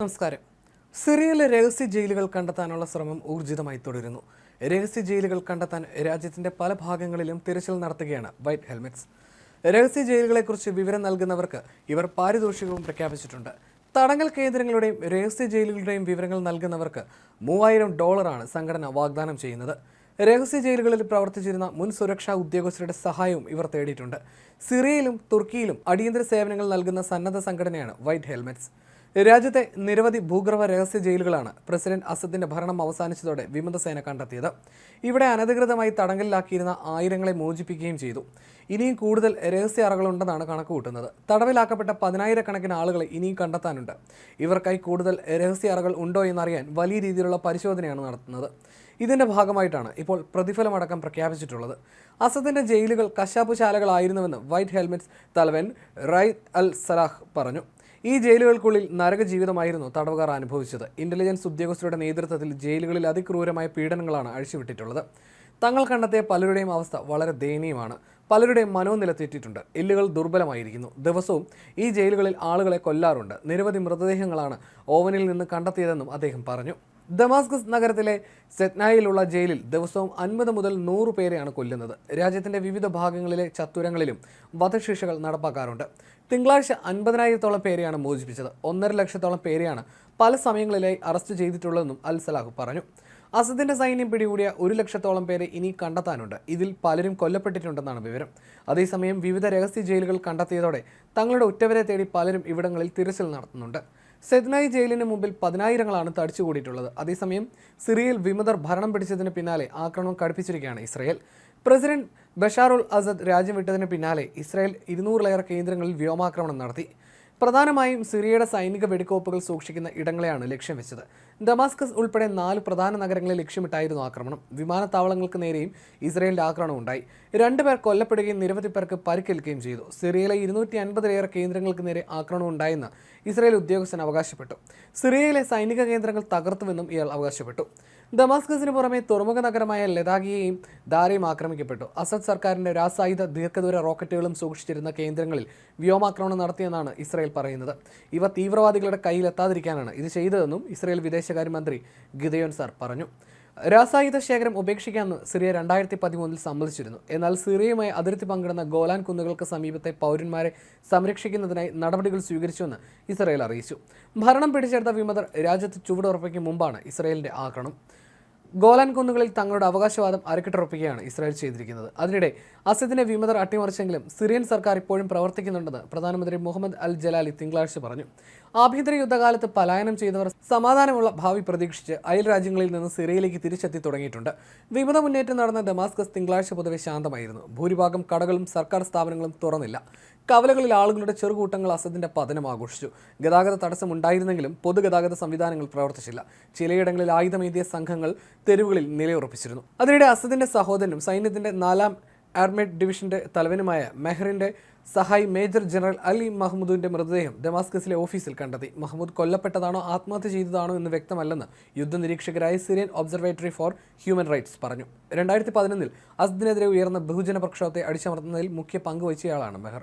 നമസ്കാരം. സിറിയയിലെ രഹസ്യ ജയിലുകൾ കണ്ടെത്താനുള്ള ശ്രമം ഊർജിതമായി തുടരുന്നു. രഹസ്യ ജയിലുകൾ കണ്ടെത്താൻ രാജ്യത്തിന്റെ പല ഭാഗങ്ങളിലും തിരച്ചിൽ നടത്തുകയാണ് വൈറ്റ് ഹെൽമെറ്റ്സ്. രഹസ്യ ജയിലുകളെക്കുറിച്ച് വിവരം നൽകുന്നവർക്ക് ഇവർ പാരിതോഷികവും പ്രഖ്യാപിച്ചിട്ടുണ്ട്. തടങ്കൽ കേന്ദ്രങ്ങളുടെയും രഹസ്യ ജയിലുകളുടെയും വിവരങ്ങൾ നൽകുന്നവർക്ക് $3000 സംഘടന വാഗ്ദാനം ചെയ്യുന്നത്. രഹസ്യ ജയിലുകളിൽ പ്രവർത്തിച്ചിരുന്ന മുൻ സുരക്ഷാ ഉദ്യോഗസ്ഥരുടെ സഹായവും ഇവർ തേടിയിട്ടുണ്ട്. സിറിയയിലും തുർക്കിയിലും അടിയന്തര സേവനങ്ങൾ നൽകുന്ന സന്നദ്ധ സംഘടനയാണ് വൈറ്റ് ഹെൽമെറ്റ്സ്. രാജ്യത്തെ നിരവധി ഭൂഗർഭ രഹസ്യ ജയിലുകളാണ് പ്രസിഡന്റ് അസദിന്റെ ഭരണം അവസാനിച്ചതോടെ വിമതസേന കണ്ടെത്തിയത്. ഇവിടെ അനധികൃതമായി തടങ്കലിലാക്കിയിരുന്ന ആയിരങ്ങളെ മോചിപ്പിക്കുകയും ചെയ്തു. ഇനിയും കൂടുതൽ രഹസ്യ അറകളുണ്ടെന്നാണ് കണക്കുകൂട്ടുന്നത്. തടവിലാക്കപ്പെട്ട 10,000-കണക്കിന് ആളുകളെ ഇനിയും കണ്ടെത്താനുണ്ട്. ഇവർക്കായി കൂടുതൽ രഹസ്യ അറകൾ ഉണ്ടോ എന്നറിയാൻ വലിയ രീതിയിലുള്ള പരിശോധനയാണ് നടത്തുന്നത്. ഇതിന്റെ ഭാഗമായിട്ടാണ് ഇപ്പോൾ പ്രതിഫലമടക്കം പ്രഖ്യാപിച്ചിട്ടുള്ളത്. അസദിന്റെ ജയിലുകൾ കശാപ്പുശാലകളായിരുന്നുവെന്ന് വൈറ്റ് ഹെൽമെറ്റ്സ് തലവൻ റൈദ് അൽ സലാഹ് പറഞ്ഞു. ഈ ജയിലുകൾക്കുള്ളിൽ നരക ജീവിതമായിരുന്നു തടവുകാർ അനുഭവിച്ചത്. ഇന്റലിജൻസ് ഉദ്യോഗസ്ഥരുടെ നേതൃത്വത്തിൽ ജയിലുകളിൽ അതിക്രൂരമായ പീഡനങ്ങളാണ് അഴിച്ചുവിട്ടിട്ടുള്ളത്. തങ്ങൾ കണ്ടെത്തിയ പലരുടെയും അവസ്ഥ വളരെ ദയനീയമാണ്. പലരുടെയും മനോനില തെറ്റിയിട്ടുണ്ട്. എല്ലുകൾ ദുർബലമായിരിക്കുന്നു. ദിവസവും ഈ ജയിലുകളിൽ ആളുകളെ കൊല്ലാറുണ്ട്. നിരവധി മൃതദേഹങ്ങളാണ് ഓവനിൽ നിന്ന് കണ്ടെത്തിയതെന്നും അദ്ദേഹം പറഞ്ഞു. ദമാസ്കസ് നഗരത്തിലെ സെറ്റ്നായിലുള്ള ജയിലിൽ ദിവസവും 50 മുതൽ 100 പേരെയാണ് കൊല്ലുന്നത്. രാജ്യത്തിന്റെ വിവിധ ഭാഗങ്ങളിലെ ചത്തുരങ്ങളിലും വധശിക്ഷകൾ നടപ്പാക്കാറുണ്ട്. തിങ്കളാഴ്ച 50,000-ഓളം പേരെയാണ് മോചിപ്പിച്ചത്. 1.5 ലക്ഷത്തോളം പേരെയാണ് പല സമയങ്ങളിലായി അറസ്റ്റ് ചെയ്തിട്ടുള്ളതെന്നും അൽ സലാഹ് പറഞ്ഞു. അസദിന്റെ സൈന്യം പിടികൂടിയ 1 ലക്ഷത്തോളം പേരെ ഇനി കണ്ടെത്താനുണ്ട്. ഇതിൽ പലരും കൊല്ലപ്പെട്ടിട്ടുണ്ടെന്നാണ് വിവരം. അതേസമയം വിവിധ രഹസ്യ ജയിലുകൾ കണ്ടെത്തിയതോടെ തങ്ങളുടെ ഉറ്റവരെ തേടി പലരും ഇവിടങ്ങളിൽ തിരച്ചിൽ നടത്തുന്നുണ്ട്. സെദ്നായി ജയിലിന് മുമ്പിൽ 10,000-ങ്ങളാണ് തടിച്ചുകൂടിയിട്ടുള്ളത്. അതേസമയം സിറിയയിൽ വിമതർ ഭരണം പിടിച്ചതിന് പിന്നാലെ ആക്രമണം കടുപ്പിച്ചിരിക്കുകയാണ് ഇസ്രയേൽ. പ്രസിഡന്റ് ബഷാറുൽ അസദ് രാജ്യം വിട്ടതിന് പിന്നാലെ ഇസ്രയേൽ 200-ലേറെ കേന്ദ്രങ്ങളിൽ വ്യോമാക്രമണം നടത്തി. പ്രധാനമായും സിറിയയുടെ സൈനിക വെടിക്കോപ്പുകൾ സൂക്ഷിക്കുന്ന ഇടങ്ങളെയാണ് ലക്ഷ്യം വെച്ചത്. ദമാസ്കസ് ഉൾപ്പെടെ 4 പ്രധാന നഗരങ്ങളെ ലക്ഷ്യമിട്ടായിരുന്നു ആക്രമണം. വിമാനത്താവളങ്ങൾക്ക് നേരെയും ഇസ്രയേലിന്റെ ആക്രമണം ഉണ്ടായി. 2 പേർ കൊല്ലപ്പെടുകയും നിരവധി പേർക്ക് പരിക്കേൽക്കുകയും ചെയ്തു. സിറിയയിലെ 250-ലേറെ കേന്ദ്രങ്ങൾക്ക് നേരെ ആക്രമണം ഉണ്ടായെന്ന് ഇസ്രയേൽ ഉദ്യോഗസ്ഥൻ അവകാശപ്പെട്ടു. സിറിയയിലെ സൈനിക കേന്ദ്രങ്ങൾ തകർത്തുവെന്നും ഇയാൾ അവകാശപ്പെട്ടു. ദമാസ്കസിന് പുറമെ തുറമുഖ നഗരമായ ലഡാക്കിയെയും ദാരയും ആക്രമിക്കപ്പെട്ടു. അസദ് സർക്കാരിന്റെ രാസായുധ ദീർഘദൂര റോക്കറ്റുകളും സൂക്ഷിച്ചിരുന്ന കേന്ദ്രങ്ങളിൽ വ്യോമാക്രമണം നടത്തിയെന്നാണ് ഇസ്രയേൽ പറയുന്നത്. ഇവ തീവ്രവാദികളുടെ കയ്യിലെത്താതിരിക്കാനാണ് ഇത് ചെയ്തതെന്നും ഇസ്രയേൽ വിദേശകാര്യമന്ത്രി ഗിദയോൻ സാർ പറഞ്ഞു. രാസായുധ ശേഖരം ഉപേക്ഷിക്കാമെന്ന് സിറിയ 2013-ൽ സമ്മതിച്ചിരുന്നു. എന്നാൽ സിറിയയുമായി അതിർത്തി പങ്കിടുന്ന ഗോലാൻ കുന്നുകൾക്ക് സമീപത്തെ പൗരന്മാരെ സംരക്ഷിക്കുന്നതിനായി നടപടികൾ സ്വീകരിച്ചുവെന്ന് ഇസ്രയേൽ അറിയിച്ചു. ഭരണം പിടിച്ചെടുത്ത വിമതർ രാജ്യത്ത് ചുവടുറപ്പിക്കും മുമ്പാണ് ഇസ്രയേലിന്റെ ആക്രമണം. ഗോലാൻ കുന്നുകളിൽ തങ്ങളുടെ അവകാശവാദം അരക്കിട്ടുറപ്പിക്കുകയാണ് ഇസ്രായേൽ ചെയ്തിരിക്കുന്നത്. അതിനിടെ അസദിനെ വിമതർ അട്ടിമറിച്ചെങ്കിലും സിറിയൻ സർക്കാർ ഇപ്പോഴും പ്രവർത്തിക്കുന്നുണ്ടെന്ന് പ്രധാനമന്ത്രി മുഹമ്മദ് അൽ ജലാലി തിങ്കളാഴ്ച പറഞ്ഞു. ആഭ്യന്തര യുദ്ധകാലത്ത് പലായനം ചെയ്തവർ സമാധാനമുള്ള ഭാവി പ്രതീക്ഷിച്ച് അയൽ രാജ്യങ്ങളിൽ നിന്ന് സിറിയയിലേക്ക് തിരിച്ചെത്തി തുടങ്ങിയിട്ടുണ്ട്. വിമത മുന്നേറ്റം നടന്ന ദമാസ്കസ് തിങ്കളാഴ്ച പൊതുവെ ശാന്തമായിരുന്നു. ഭൂരിഭാഗം കടകളും സർക്കാർ സ്ഥാപനങ്ങളും തുറന്നില്ല. കവലകളിൽ ആളുകളുടെ ചെറുകൂട്ടങ്ങൾ അസദിന്റെ പതനം ആഘോഷിച്ചു. ഗതാഗത തടസ്സമുണ്ടായിരുന്നെങ്കിലും പൊതുഗതാഗത സംവിധാനങ്ങൾ പ്രവർത്തിച്ചില്ല. ചിലയിടങ്ങളിൽ ആയുധമേന്തിയ സംഘങ്ങൾ തെരുവുകളിൽ നിലയുറപ്പിച്ചിരുന്നു. അതിനിടെ അസദിന്റെ സഹോദരനും സൈന്യത്തിന്റെ 4ാം ആർമേഡ് ഡിവിഷന്റെ തലവനുമായ മെഹറിന്റെ സഹായി മേജർ ജനറൽ അലി മഹ്മൂദിന്റെ മൃതദേഹം ദമാസ്കസിലെ ഓഫീസിൽ കണ്ടെത്തി. മഹ്മൂദ് കൊല്ലപ്പെട്ടതാണോ ആത്മഹത്യ ചെയ്തതാണോ എന്ന് വ്യക്തമല്ലെന്ന് യുദ്ധനിരീക്ഷകരായ Syrian observatory for human rights പറഞ്ഞു. 2011-ൽ അസദിനെതിരെ ഉയർന്ന ബഹുജന പ്രക്ഷോഭത്തെ അടിച്ചമർത്തുന്നതിൽ മുഖ്യ പങ്ക് വഹിച്ചയാളാണ് മെഹർ.